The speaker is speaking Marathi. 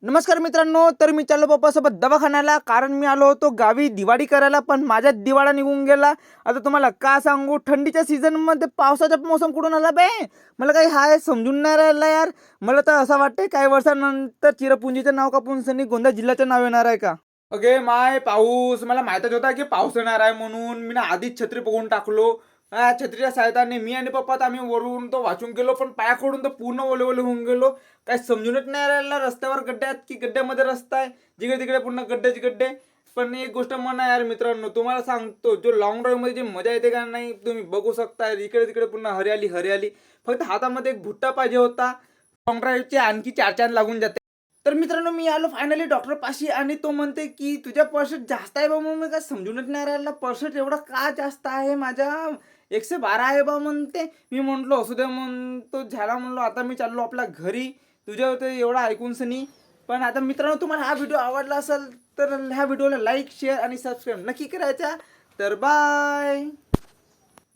नमस्कार मित्रांनो, तर मी चाललो पप्पासोबत दवाखान्याला, कारण मी आलो होतो गावी दिवाळी करायला, पण माझ्या दिवाळा निघून गेला. आता तुम्हाला का सांगू, थंडीच्या सीझनमध्ये पावसाचा मोसम कुठून आला बे? मला काही हाय समजून नाही राहिलं यार. मला तर असं वाटतंय काही वर्षानंतर चिरपुंजीचं नाव कापून सनी गोंदिया जिल्ह्याचं नाव येणार आहे का? अगे माय पाऊस, मला माहीतच होता की पाऊस येणार आहे म्हणून मी ना आधीच छत्री पकडून टाकलो. छत्रीच्या सहायताने मी आणि पप्पा तर आम्ही वरून तो वाचून गेलो, पण पायाकडून तर पूर्ण ओले ओले होऊन गेलो. काय समजूनच नाही राहिला, रस्त्यावर गड्डे आहेत की गड्ड्यामध्ये रस्ता आहे, जिकडे तिकडे पूर्ण गड्डेच गड्डे. पण एक गोष्ट म्हणा यार मित्रांनो, तुम्हाला सांगतो, जो लॉंग ड्राईव्ह मध्ये जी मजा येते का नाही तुम्ही बघू शकता. इकडे तिकडे पूर्ण हरियाली हरियाली. फक्त हातामध्ये एक भुट्टा पाहिजे होता, लॉंग ड्राईव्हचे आणखी 4 चांद लागून जाते. तर मित्रांनो, मी आलो फायनली डॉक्टर पाशी, आणि तो म्हणते की तुझ्या पर्सेंट जास्त आहे बा. मग मी काय समजूनच नाही राहिला, पर्सेंट एवढा का जास्त आहे माझ्या. 112 आहे बा म्हणते. मी म्हटलो असू द्या, म्हणतो झाला, म्हणलो आता मी चाललो आपल्या घरी. तुझ्या होते एवढा ऐकून सनी. पण आता मित्रांनो, तुम्हाला हा व्हिडिओ आवडला असेल तर ह्या व्हिडिओला लाईक शेअर आणि सबस्क्राईब नक्की करायचा. तर बाय.